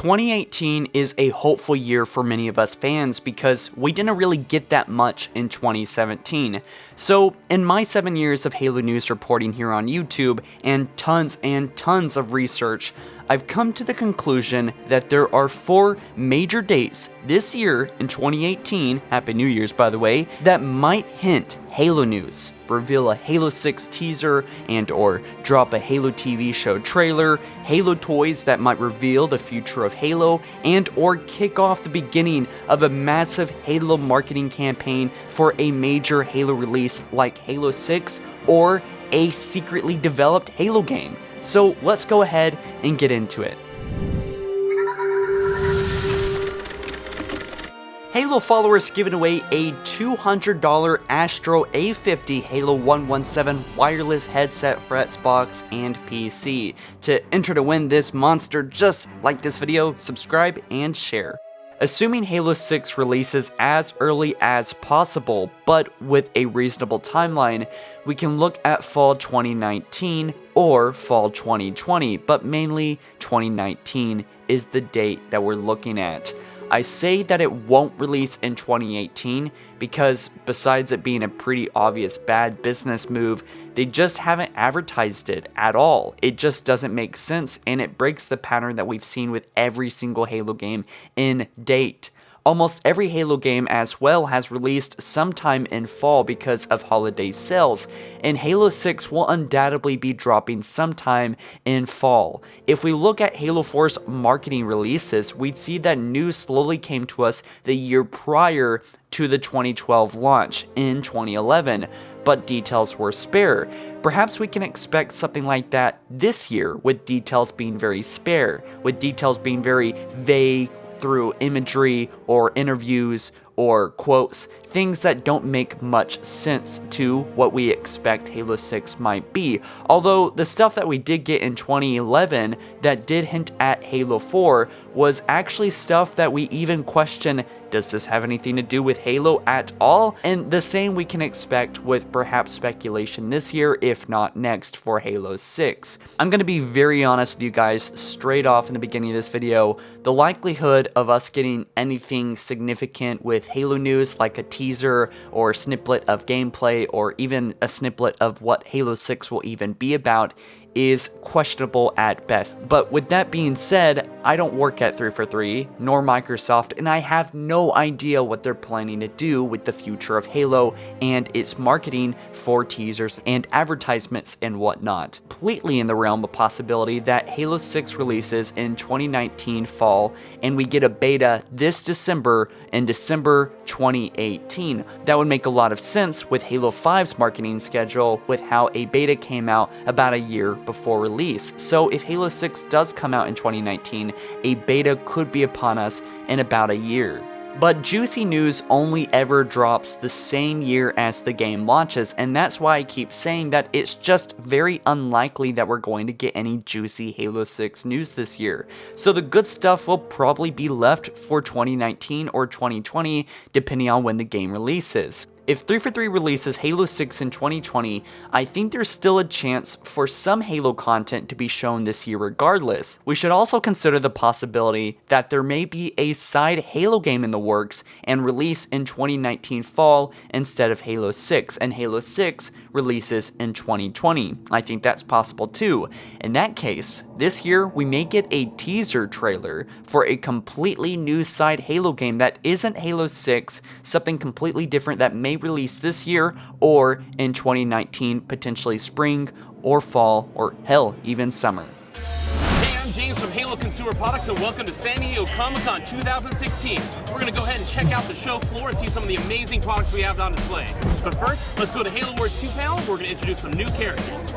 2018 is a hopeful year for many of us fans because we didn't really get that much in 2017. So in my 7 years of Halo news reporting here on YouTube and tons of research, I've come to the conclusion that there are 4 major dates this year in 2018, Happy New Year's by the way, that might hint Halo news, reveal a Halo 6 teaser and or drop a Halo TV show trailer, Halo toys that might reveal the future of Halo, and or kick off the beginning of a massive Halo marketing campaign for a major Halo release like Halo 6 or a secretly developed Halo game. So let's go ahead and get into it. HaloFollower is giving away a $200 Astro A50 Halo 117 wireless headset for Xbox and PC. To enter to win this monster, just like this video, subscribe and share. Assuming Halo 6 releases as early as possible, but with a reasonable timeline, we can look at fall 2019 or fall 2020, but mainly 2019 is the date that we're looking at. I say that it won't release in 2018 because besides it being a pretty obvious bad business move, they just haven't advertised it at all. It just doesn't make sense and it breaks the pattern that we've seen with every single Halo game in date. Almost every Halo game as well has released sometime in fall because of holiday sales, and Halo 6 will undoubtedly be dropping sometime in fall. If we look at Halo 4's marketing releases, we'd see that news slowly came to us the year prior to the 2012 launch in 2011, but details were spare. Perhaps we can expect something like that this year, with details being very spare, with details being very vague, through imagery or interviews or quotes, things that don't make much sense to what we expect Halo 6 might be. Although the stuff that we did get in 2011 that did hint at Halo 4 was actually stuff that we even question, does this have anything to do with Halo at all? And the same we can expect with perhaps speculation this year, if not next, for Halo 6. I'm going to be very honest with you guys straight off in the beginning of this video. The likelihood of us getting anything significant with Halo news, like a teaser or snippet of gameplay or even a snippet of what Halo 6 will even be about, is questionable at best. But with that being said, I don't work at 343 nor Microsoft, and I have no idea what they're planning to do with the future of Halo and its marketing for teasers and advertisements and whatnot. Completely in the realm of possibility that Halo 6 releases in 2019 fall and we get a beta this December in December 2018. That would make a lot of sense with Halo 5's marketing schedule, with how a beta came out about a year before release. So if Halo 6 does come out in 2019, a beta could be upon us in about a year. But juicy news only ever drops the same year as the game launches, and that's why I keep saying that it's just very unlikely that we're going to get any juicy Halo 6 news this year. So the good stuff will probably be left for 2019 or 2020, depending on when the game releases. If 343 releases Halo 6 in 2020, I think there's still a chance for some Halo content to be shown this year regardless. We should also consider the possibility that there may be a side Halo game in the works and release in 2019 fall instead of Halo 6, and Halo 6 releases in 2020. I think that's possible too. In that case, this year we may get a teaser trailer for a completely new side Halo game that isn't Halo 6, something completely different that may release this year or in 2019, potentially spring or fall or hell, even summer. Hey, I'm James from Halo Consumer Products and welcome to San Diego Comic-Con 2016. We're going to go ahead and check out the show floor and see some of the amazing products we have on display. But first, let's go to Halo Wars 2 panel. We're going to introduce some new characters.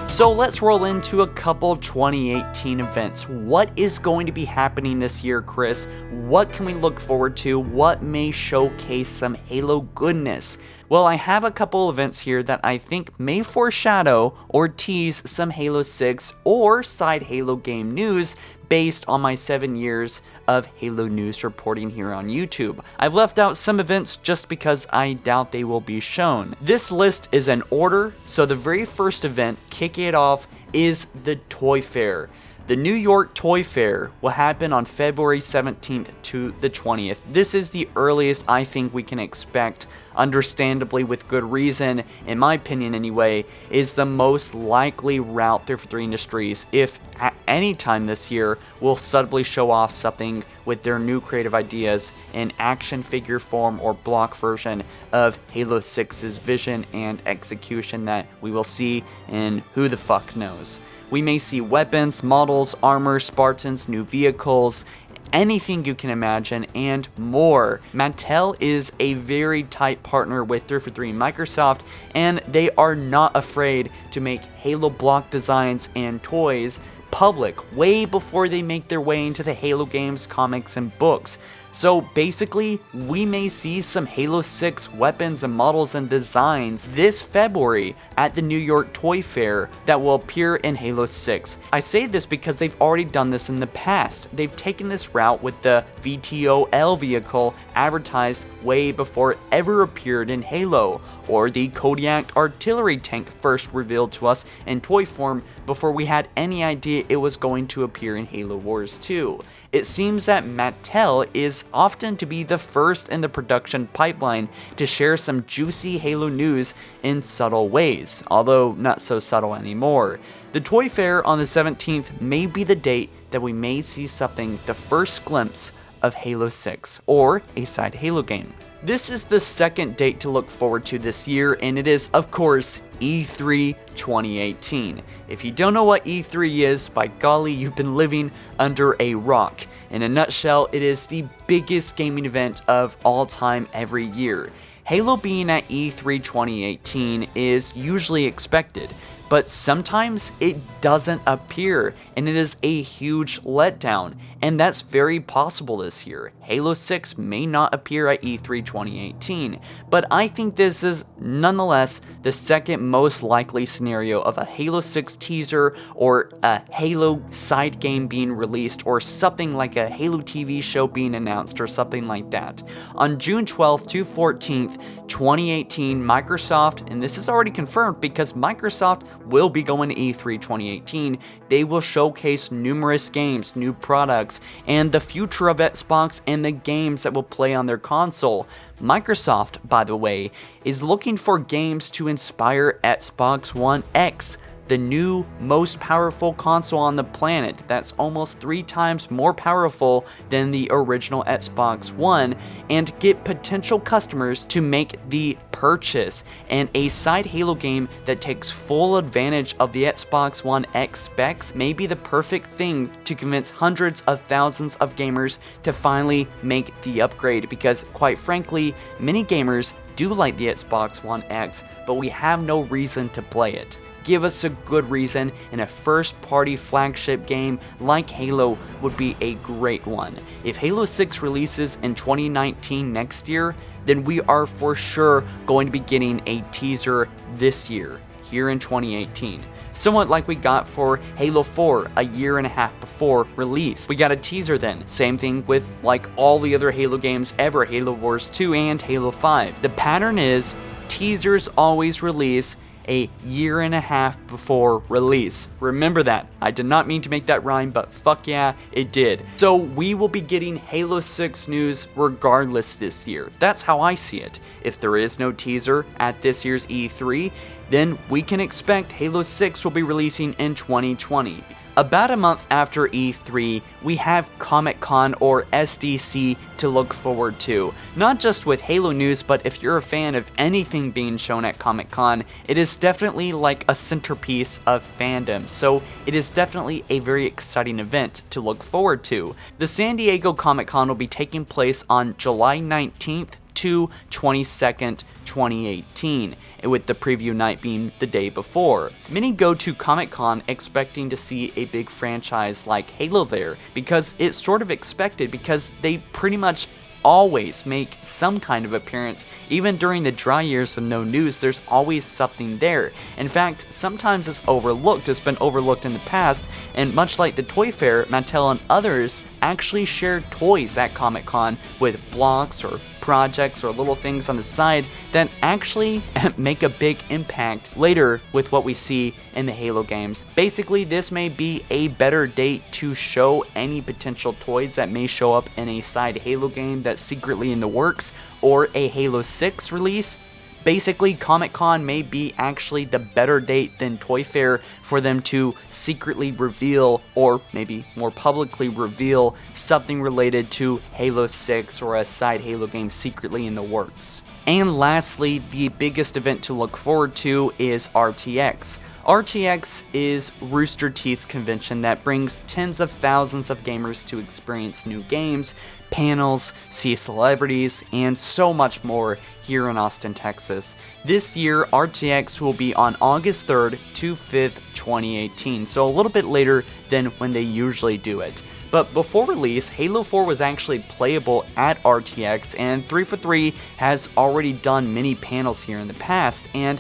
So let's roll into a couple 2018 events. What is going to be happening this year, Chris? What can we look forward to? What may showcase some Halo goodness? Well, I have a couple events here that I think may foreshadow or tease some Halo 6 or side Halo game news based on my 7 years of Halo news reporting here on YouTube. I've left out some events just because I doubt they will be shown. This list is in order, so the very first event, kicking it off, is the Toy Fair. The New York Toy Fair will happen on February 17th to the 20th. This is the earliest I think we can expect, understandably with good reason, in my opinion anyway, is the most likely route 343 Industries, if at any time this year, will subtly show off something with their new creative ideas in action figure form or block version of Halo 6's vision and execution that we will see in who the fuck knows. We may see weapons, models, armor, Spartans, new vehicles, anything you can imagine, and more. Mattel is a very tight partner with 343 and Microsoft, and they are not afraid to make Halo block designs and toys public way before they make their way into the Halo games, comics, and books. So basically, we may see some Halo 6 weapons and models and designs this February at the New York Toy Fair that will appear in Halo 6. I say this because they've already done this in the past. They've taken this route with the VTOL vehicle advertised way before it ever appeared in Halo, or the Kodiak artillery tank first revealed to us in toy form before we had any idea it was going to appear in Halo Wars 2. It seems that Mattel is often to be the first in the production pipeline to share some juicy Halo news in subtle ways, although not so subtle anymore. The Toy Fair on the 17th may be the date that we may see something, the first glimpse of Halo 6, or a side Halo game. This is the second date to look forward to this year, and it is, of course, E3 2018. If you don't know what E3 is, by golly, you've been living under a rock. In a nutshell, it is the biggest gaming event of all time every year. Halo being at E3 2018 is usually expected, but sometimes it doesn't appear, and it is a huge letdown, and that's very possible this year. Halo 6 may not appear at E3 2018, but I think this is nonetheless the second most likely scenario of a Halo 6 teaser or a Halo side game being released, or something like a Halo TV show being announced or something like that. On June 12th to 14th, 2018, Microsoft, and this is already confirmed because Microsoft will be going to E3 2018, they will showcase numerous games, new products, and the future of Xbox and the games that will play on their console. Microsoft, by the way, is looking for games to inspire Xbox One X, the new most powerful console on the planet that's almost 3 times more powerful than the original Xbox One, and get potential customers to make the purchase. And a side Halo game that takes full advantage of the Xbox One X specs may be the perfect thing to convince hundreds of thousands of gamers to finally make the upgrade, because quite frankly, many gamers do like the Xbox One X, but we have no reason to play it. Give us a good reason, and a first-party flagship game like Halo would be a great one. If Halo 6 releases in 2019 next year, then we are for sure going to be getting a teaser this year, here in 2018. Somewhat like we got for Halo 4 a year and a half before release. We got a teaser then. Same thing with like all the other Halo games ever, Halo Wars 2 and Halo 5. The pattern is teasers always release a year and a half before release. Remember that. I did not mean to make that rhyme, but fuck yeah, it did. So we will be getting Halo 6 news regardless this year. That's how I see it. If there is no teaser at this year's E3, then we can expect Halo 6 will be releasing in 2020. About a month after E3, we have Comic-Con or SDCC to look forward to. Not just with Halo news, but if you're a fan of anything being shown at Comic-Con, it is definitely like a centerpiece of fandom, so it is definitely a very exciting event to look forward to. The San Diego Comic-Con will be taking place on July 19th to 22nd, 2018, with the preview night being the day before. Many go to Comic-Con expecting to see a big franchise like Halo there, because it's sort of expected, because they pretty much always make some kind of appearance. Even during the dry years with no news, there's always something there. In fact, sometimes it's overlooked. It's been overlooked in the past, and much like the Toy Fair, Mattel and others actually share toys at Comic-Con with blocks or projects or little things on the side that actually make a big impact later with what we see in the Halo games. Basically, this may be a better date to show any potential toys that may show up in a side Halo game that's secretly in the works, or a Halo 6 release. Basically, Comic-Con may be actually the better date than Toy Fair for them to secretly reveal, or maybe more publicly reveal, something related to Halo 6 or a side Halo game secretly in the works. And lastly, the biggest event to look forward to is RTX. RTX is Rooster Teeth's convention that brings tens of thousands of gamers to experience new games, panels, see celebrities, and so much more here in Austin, Texas. This year, RTX will be on August 3rd to 5th, 2018, so a little bit later than when they usually do it. But before release, Halo 4 was actually playable at RTX, and 343 has already done many panels here in the past, and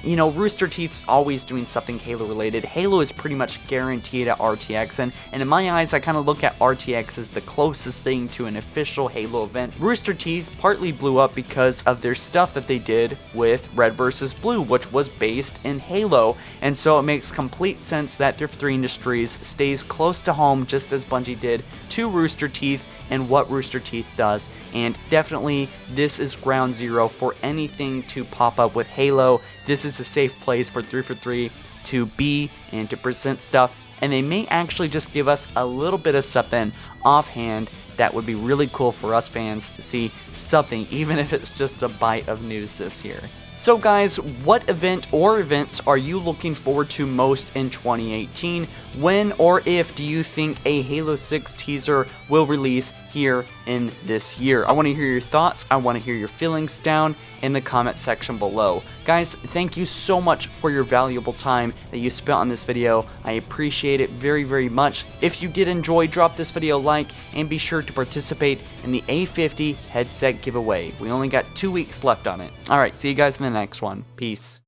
you know, Rooster Teeth's always doing something Halo related. Halo is pretty much guaranteed at RTX, and in my eyes, I kind of look at RTX as the closest thing to an official Halo event. Rooster Teeth partly blew up because of their stuff that they did with Red vs. Blue, which was based in Halo, and so it makes complete sense that Thrift 3 Industries stays close to home, just as Bungie did to Rooster Teeth and what Rooster Teeth does. And definitely, this is ground zero for anything to pop up with Halo. This is a safe place for 343 to be and to present stuff, and they may actually just give us a little bit of something offhand that would be really cool for us fans to see something, even if it's just a bite of news this year. So guys, what event or events are you looking forward to most in 2018? When or if do you think a Halo 6 teaser will release here in this year? I want to hear your thoughts. I want to hear your feelings down in the comment section below. Guys, thank you so much for your valuable time that you spent on this video. I appreciate it very, very much. If you did enjoy, drop this video a like and be sure to participate in the A50 headset giveaway. We only got 2 weeks left on it. Alright, see you guys in the next one. Peace.